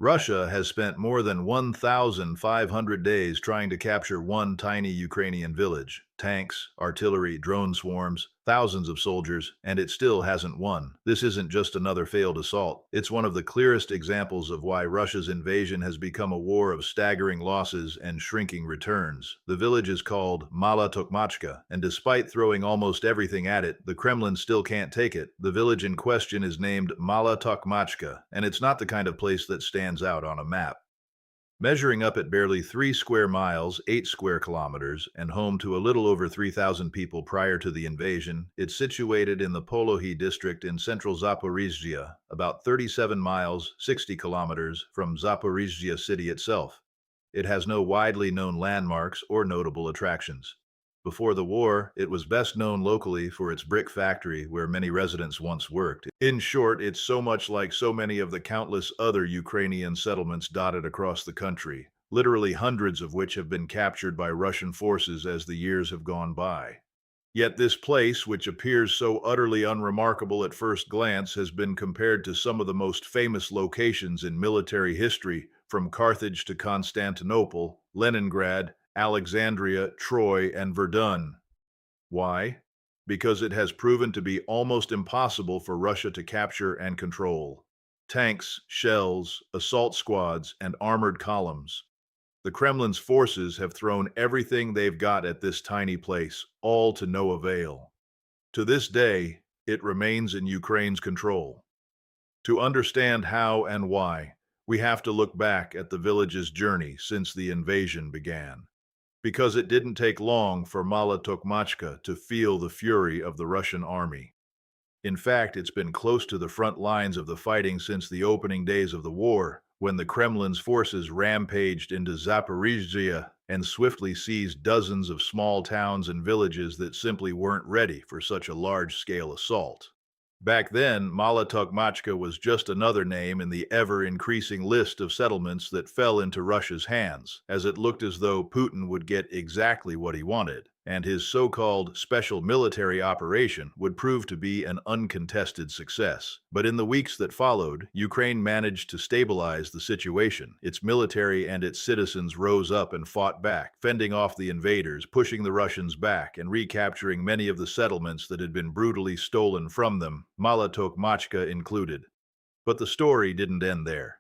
Russia has spent more than 1,500 days trying to capture one tiny Ukrainian village. Tanks, artillery, drone swarms, thousands of soldiers, and it still hasn't won. This isn't just another failed assault. It's one of the clearest examples of why Russia's invasion has become a war of staggering losses and shrinking returns. The village is called Mala Tokmachka, and despite throwing almost everything at it, the Kremlin still can't take it. The village in question is named Mala Tokmachka, and it's not the kind of place that stands out on a map. Measuring up at barely 3 square miles, 8 square kilometers, and home to a little over 3,000 people prior to the invasion, it's situated in the Polohi district in central Zaporizhzhia, about 37 miles, 60 kilometers from Zaporizhzhia city itself. It has no widely known landmarks or notable attractions. Before the war, it was best known locally for its brick factory where many residents once worked. In short, it's so much like so many of the countless other Ukrainian settlements dotted across the country, literally hundreds of which have been captured by Russian forces as the years have gone by. Yet this place, which appears so utterly unremarkable at first glance, has been compared to some of the most famous locations in military history, from Carthage to Constantinople, Leningrad, Alexandria, Troy, and Verdun. Why? Because it has proven to be almost impossible for Russia to capture and control. Tanks, shells, assault squads, and armored columns. The Kremlin's forces have thrown everything they've got at this tiny place, all to no avail. To this day, it remains in Ukraine's control. To understand how and why, we have to look back at the village's journey since the invasion began. Because it didn't take long for Mala Tokmachka to feel the fury of the Russian army. In fact, it's been close to the front lines of the fighting since the opening days of the war, when the Kremlin's forces rampaged into Zaporizhzhia and swiftly seized dozens of small towns and villages that simply weren't ready for such a large-scale assault. Back then, Mala Tokmachka was just another name in the ever-increasing list of settlements that fell into Russia's hands, as it looked as though Putin would get exactly what he wanted, and his so-called special military operation would prove to be an uncontested success. But in the weeks that followed, Ukraine managed to stabilize the situation. Its military and its citizens rose up and fought back, fending off the invaders, pushing the Russians back, and recapturing many of the settlements that had been brutally stolen from them, Mala Tokmachka included. But the story didn't end there.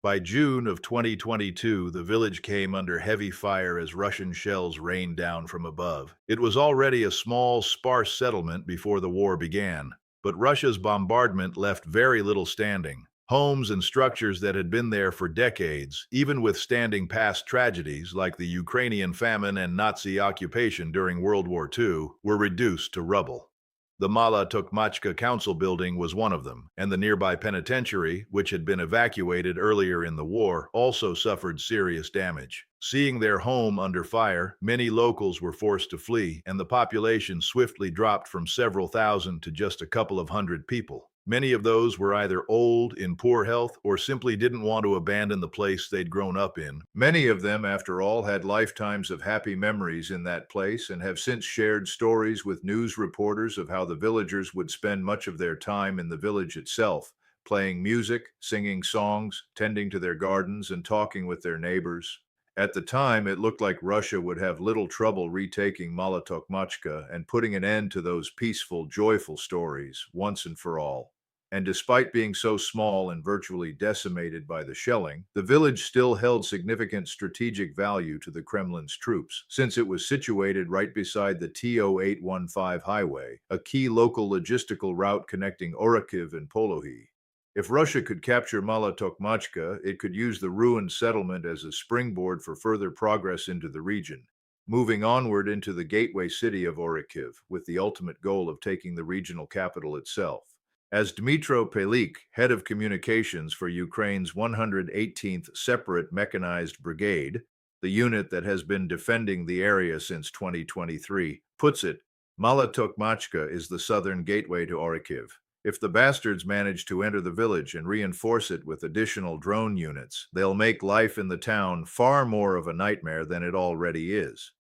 By June of 2022, the village came under heavy fire as Russian shells rained down from above. It was already a small, sparse settlement before the war began, but Russia's bombardment left very little standing. Homes and structures that had been there for decades, even withstanding past tragedies like the Ukrainian famine and Nazi occupation during World War II, were reduced to rubble. The Mala Tokmachka Council building was one of them, and the nearby penitentiary, which had been evacuated earlier in the war, also suffered serious damage. Seeing their home under fire, many locals were forced to flee, and the population swiftly dropped from several thousand to just a couple of hundred people. Many of those were either old, in poor health, or simply didn't want to abandon the place they'd grown up in. Many of them, after all, had lifetimes of happy memories in that place and have since shared stories with news reporters of how the villagers would spend much of their time in the village itself, playing music, singing songs, tending to their gardens, and talking with their neighbors. At the time, it looked like Russia would have little trouble retaking Mala Tokmachka and putting an end to those peaceful, joyful stories once and for all. And despite being so small and virtually decimated by the shelling, the village still held significant strategic value to the Kremlin's troops, since it was situated right beside the TO-815 highway, a key local logistical route connecting Orikhiv and Polohi. If Russia could capture Mala Tokmachka, it could use the ruined settlement as a springboard for further progress into the region, moving onward into the gateway city of Orikhiv, with the ultimate goal of taking the regional capital itself. As Dmytro Pelik, head of communications for Ukraine's 118th Separate Mechanized Brigade, the unit that has been defending the area since 2023, puts it, Mala Tokmachka is the southern gateway to Orikhiv. If the bastards manage to enter the village and reinforce it with additional drone units, they'll make life in the town far more of a nightmare than it already is.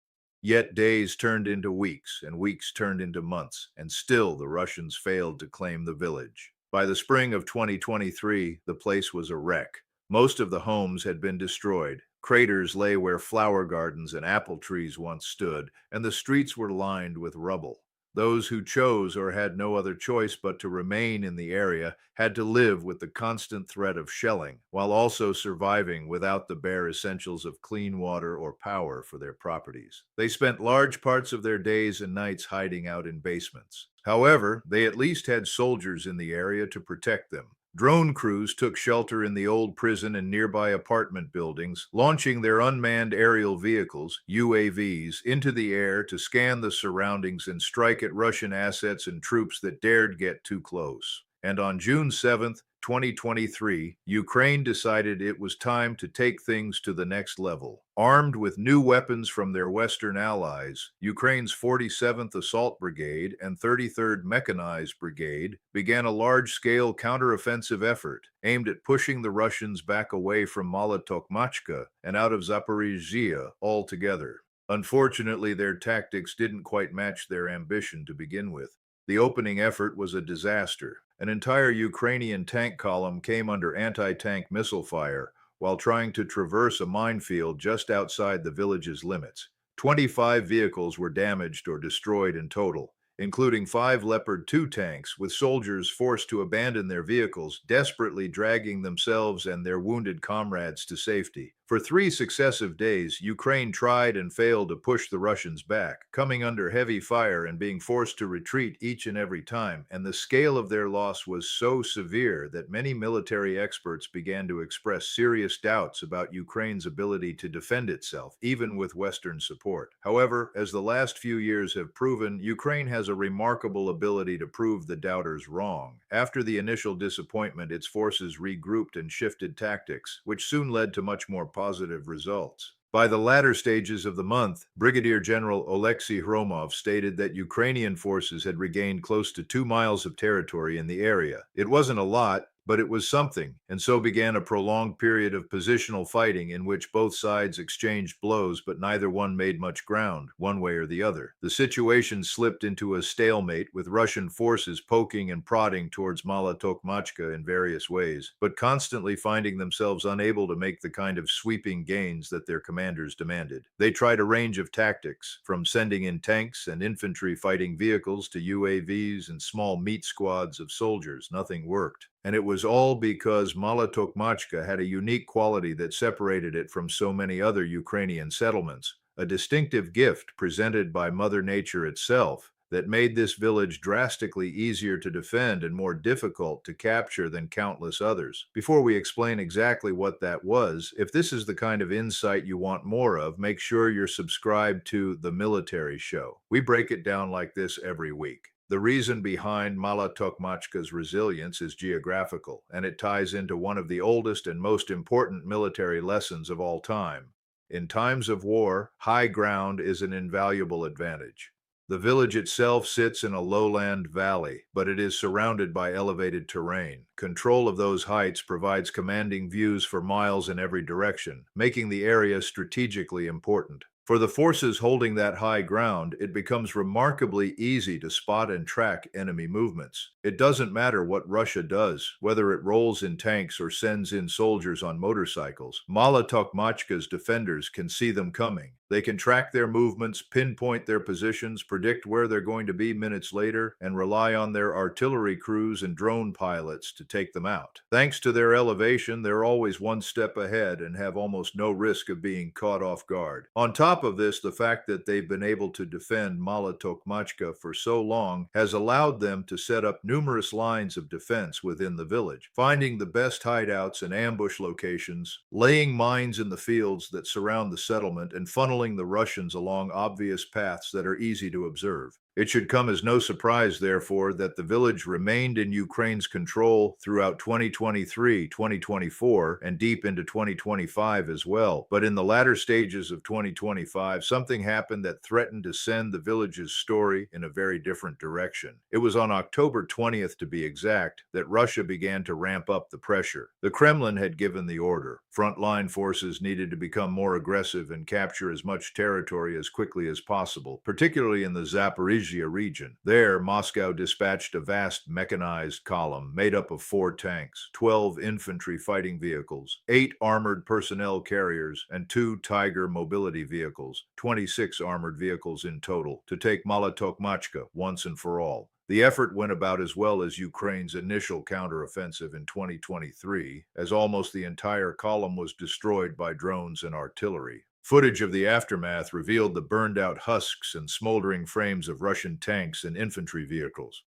Yet days turned into weeks, and weeks turned into months, and still the Russians failed to claim the village. By the spring of 2023, the place was a wreck. Most of the homes had been destroyed. Craters lay where flower gardens and apple trees once stood, and the streets were lined with rubble. Those who chose or had no other choice but to remain in the area had to live with the constant threat of shelling, while also surviving without the bare essentials of clean water or power for their properties. They spent large parts of their days and nights hiding out in basements. However, they at least had soldiers in the area to protect them. Drone crews took shelter in the old prison and nearby apartment buildings, launching their unmanned aerial vehicles, UAVs, into the air to scan the surroundings and strike at Russian assets and troops that dared get too close. And on June 7th, 2023, Ukraine decided it was time to take things to the next level. Armed with new weapons from their Western allies, Ukraine's 47th Assault Brigade and 33rd Mechanized Brigade began a large-scale counteroffensive effort aimed at pushing the Russians back away from Mala Tokmachka and out of Zaporizhzhia altogether. Unfortunately, their tactics didn't quite match their ambition to begin with. The opening effort was a disaster. An entire Ukrainian tank column came under anti-tank missile fire while trying to traverse a minefield just outside the village's limits. 25 vehicles were damaged or destroyed in total, including 5 Leopard 2 tanks, with soldiers forced to abandon their vehicles, desperately dragging themselves and their wounded comrades to safety. For 3 successive days, Ukraine tried and failed to push the Russians back, coming under heavy fire and being forced to retreat each and every time, and the scale of their loss was so severe that many military experts began to express serious doubts about Ukraine's ability to defend itself, even with Western support. However, as the last few years have proven, Ukraine has a remarkable ability to prove the doubters wrong. After the initial disappointment, its forces regrouped and shifted tactics, which soon led to much more positive results. By the latter stages of the month, Brigadier General Oleksiy Hromov stated that Ukrainian forces had regained close to 2 miles of territory in the area. It wasn't a lot, but it was something, and so began a prolonged period of positional fighting in which both sides exchanged blows, but neither one made much ground, one way or the other. The situation slipped into a stalemate, with Russian forces poking and prodding towards Mala Tokmachka in various ways, but constantly finding themselves unable to make the kind of sweeping gains that their commanders demanded. They tried a range of tactics, from sending in tanks and infantry fighting vehicles to UAVs and small meat squads of soldiers. Nothing worked. And it was all because Mala Tokmachka had a unique quality that separated it from so many other Ukrainian settlements, a distinctive gift presented by Mother Nature itself that made this village drastically easier to defend and more difficult to capture than countless others. Before we explain exactly what that was, if this is the kind of insight you want more of, make sure you're subscribed to The Military Show. We break it down like this every week. The reason behind Mala Tokmachka's resilience is geographical, and it ties into one of the oldest and most important military lessons of all time. In times of war, high ground is an invaluable advantage. The village itself sits in a lowland valley, but it is surrounded by elevated terrain. Control of those heights provides commanding views for miles in every direction, making the area strategically important. For the forces holding that high ground, it becomes remarkably easy to spot and track enemy movements. It doesn't matter what Russia does, whether it rolls in tanks or sends in soldiers on motorcycles. Mala Tokmachka's defenders can see them coming. They can track their movements, pinpoint their positions, predict where they're going to be minutes later, and rely on their artillery crews and drone pilots to take them out. Thanks to their elevation, they're always one step ahead and have almost no risk of being caught off guard. On top of this, the fact that they've been able to defend Mala Tokmachka for so long has allowed them to set up numerous lines of defense within the village, finding the best hideouts and ambush locations, laying mines in the fields that surround the settlement, and funneling the Russians along obvious paths that are easy to observe. It should come as no surprise, therefore, that the village remained in Ukraine's control throughout 2023, 2024, and deep into 2025 as well. But in the latter stages of 2025, something happened that threatened to send the village's story in a very different direction. It was on October 20th, to be exact, that Russia began to ramp up the pressure. The Kremlin had given the order. Frontline forces needed to become more aggressive and capture as much territory as quickly as possible, particularly in the Zaporizhzhia Zaporizhzhia region. There, Moscow dispatched a vast mechanized column made up of 4 tanks, 12 infantry fighting vehicles, 8 armored personnel carriers, and 2 Tiger mobility vehicles, 26 armored vehicles in total, to take Mala Tokmachka once and for all. The effort went about as well as Ukraine's initial counteroffensive in 2023, as almost the entire column was destroyed by drones and artillery. Footage of the aftermath revealed the burned-out husks and smoldering frames of Russian tanks and infantry vehicles.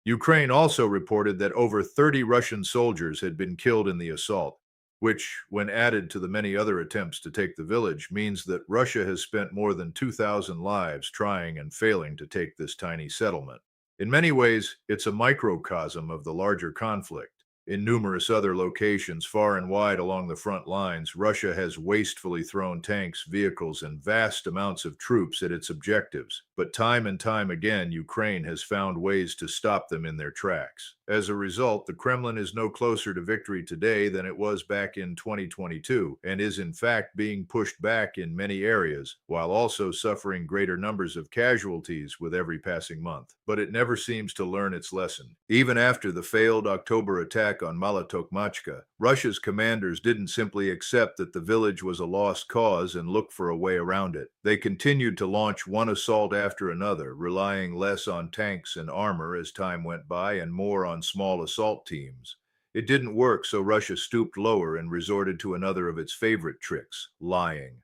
Ukraine also reported that over 30 Russian soldiers had been killed in the assault, which, when added to the many other attempts to take the village, means that Russia has spent more than 2,000 lives trying and failing to take this tiny settlement. In many ways, it's a microcosm of the larger conflict. In numerous other locations far and wide along the front lines, Russia has wastefully thrown tanks, vehicles, and vast amounts of troops at its objectives. But time and time again, Ukraine has found ways to stop them in their tracks. As a result, the Kremlin is no closer to victory today than it was back in 2022, and is in fact being pushed back in many areas, while also suffering greater numbers of casualties with every passing month. But it never seems to learn its lesson. Even after the failed October attack on Mala Tokmachka, Russia's commanders didn't simply accept that the village was a lost cause and look for a way around it. They continued to launch one assault after another, relying less on tanks and armor as time went by and more on small assault teams. It didn't work, so Russia stooped lower and resorted to another of its favorite tricks: lying.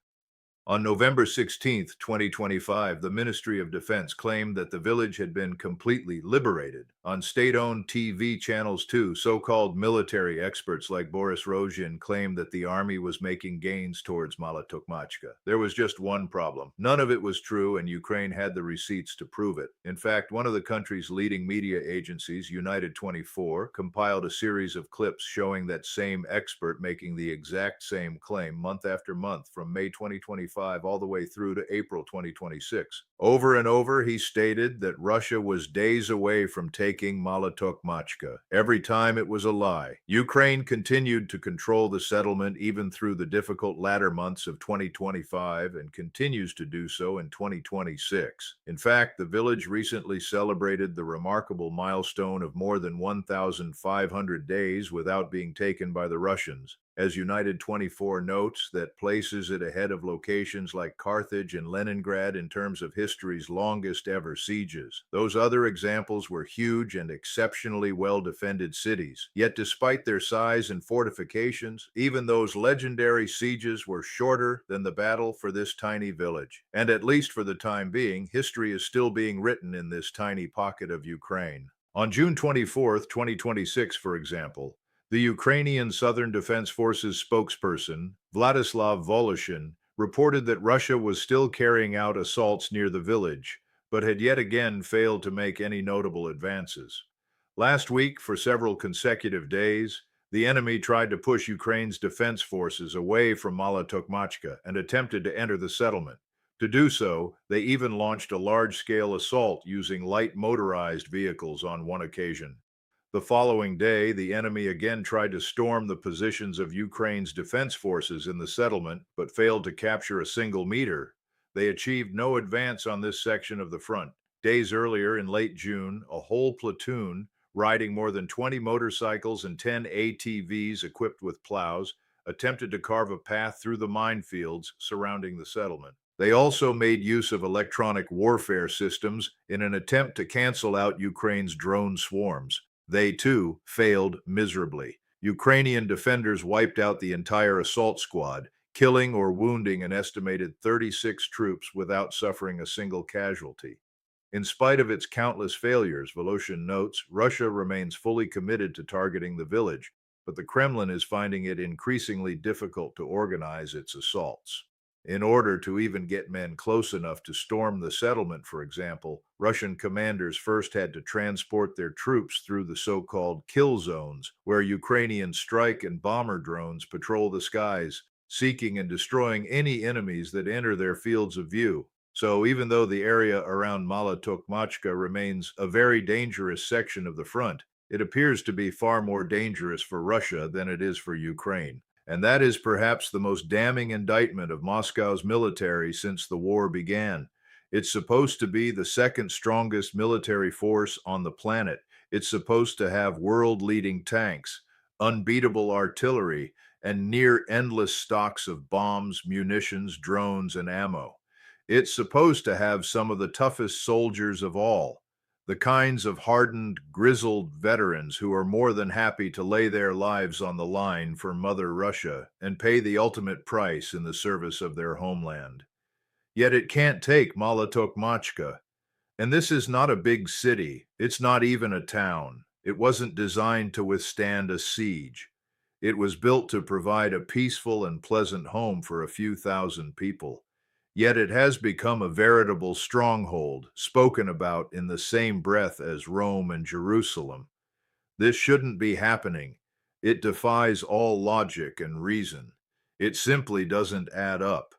On November 16, 2025, the Ministry of Defense claimed that the village had been completely liberated. On state-owned TV channels too, so-called military experts like Boris Rozhin claimed that the army was making gains towards Mala Tokmachka. There was just one problem. None of it was true, and Ukraine had the receipts to prove it. In fact, one of the country's leading media agencies, United 24, compiled a series of clips showing that same expert making the exact same claim month after month from May 2025 all the way through to April 2026. Over and over, he stated that Russia was days away from taking Mala Tokmachka. Every time it was a lie. Ukraine continued to control the settlement even through the difficult latter months of 2025 and continues to do so in 2026. In fact, the village recently celebrated the remarkable milestone of more than 1,500 days without being taken by the Russians. As United 24 notes, that places it ahead of locations like Carthage and Leningrad in terms of history's longest ever sieges. Those other examples were huge and exceptionally well-defended cities. Yet despite their size and fortifications, even those legendary sieges were shorter than the battle for this tiny village. And at least for the time being, history is still being written in this tiny pocket of Ukraine. On June 24, 2026, for example, the Ukrainian Southern Defense Forces spokesperson, Vladislav Voloshin, reported that Russia was still carrying out assaults near the village, but had yet again failed to make any notable advances. Last week, for several consecutive days, the enemy tried to push Ukraine's defense forces away from Mala Tokmachka and attempted to enter the settlement. To do so, they even launched a large-scale assault using light motorized vehicles on one occasion. The following day, the enemy again tried to storm the positions of Ukraine's defense forces in the settlement, but failed to capture a single meter. They achieved no advance on this section of the front. Days earlier, in late June, a whole platoon, riding more than 20 motorcycles and 10 ATVs equipped with plows, attempted to carve a path through the minefields surrounding the settlement. They also made use of electronic warfare systems in an attempt to cancel out Ukraine's drone swarms. They, too, failed miserably. Ukrainian defenders wiped out the entire assault squad, killing or wounding an estimated 36 troops without suffering a single casualty. In spite of its countless failures, Voloshin notes, Russia remains fully committed to targeting the village, but the Kremlin is finding it increasingly difficult to organize its assaults. In order to even get men close enough to storm the settlement, for example, Russian commanders first had to transport their troops through the so-called kill zones, where Ukrainian strike and bomber drones patrol the skies, seeking and destroying any enemies that enter their fields of view. So even though the area around Mala Tokmachka remains a very dangerous section of the front, it appears to be far more dangerous for Russia than it is for Ukraine. And that is perhaps the most damning indictment of Moscow's military since the war began. It's supposed to be the second strongest military force on the planet. It's supposed to have world-leading tanks, unbeatable artillery, and near endless stocks of bombs, munitions, drones, and ammo. It's supposed to have some of the toughest soldiers of all, the kinds of hardened, grizzled veterans who are more than happy to lay their lives on the line for Mother Russia and pay the ultimate price in the service of their homeland. Yet it can't take Mala Tokmachka. And this is not a big city. It's not even a town. It wasn't designed to withstand a siege. It was built to provide a peaceful and pleasant home for a few thousand people. Yet it has become a veritable stronghold, spoken about in the same breath as Rome and Jerusalem. This shouldn't be happening. It defies all logic and reason. It simply doesn't add up.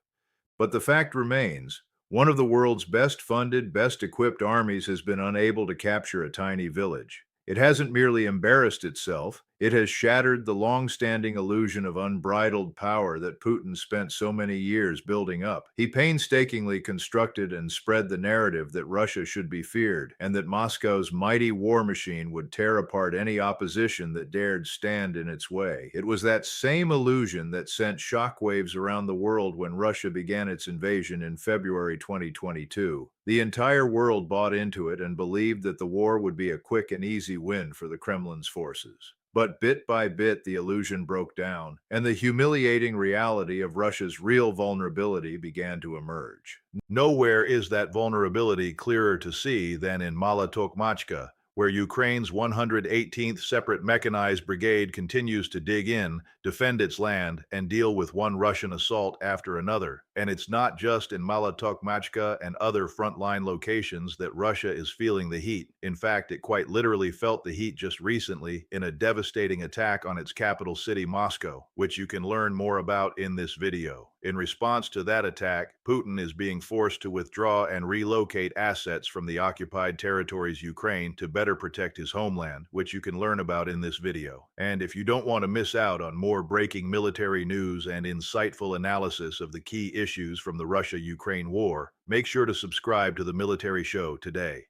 But the fact remains, one of the world's best funded, best equipped armies has been unable to capture a tiny village. It hasn't merely embarrassed itself, it has shattered the long-standing illusion of unbridled power that Putin spent so many years building up. He painstakingly constructed and spread the narrative that Russia should be feared, and that Moscow's mighty war machine would tear apart any opposition that dared stand in its way. It was that same illusion that sent shockwaves around the world when Russia began its invasion in February 2022. The entire world bought into it and believed that the war would be a quick and easy win for the Kremlin's forces. But bit by bit, the illusion broke down, and the humiliating reality of Russia's real vulnerability began to emerge. Nowhere is that vulnerability clearer to see than in Mala Tokmachka, where Ukraine's 118th Separate Mechanized Brigade continues to dig in, defend its land, and deal with one Russian assault after another. And it's not just in Mala Tokmachka and other frontline locations that Russia is feeling the heat. In fact, it quite literally felt the heat just recently in a devastating attack on its capital city, Moscow, which you can learn more about in this video. In response to that attack, Putin is being forced to withdraw and relocate assets from the occupied territories Ukraine to better protect his homeland, which you can learn about in this video. And if you don't want to miss out on more breaking military news and insightful analysis of the key issues from the Russia-Ukraine war, make sure to subscribe to the Military Show today.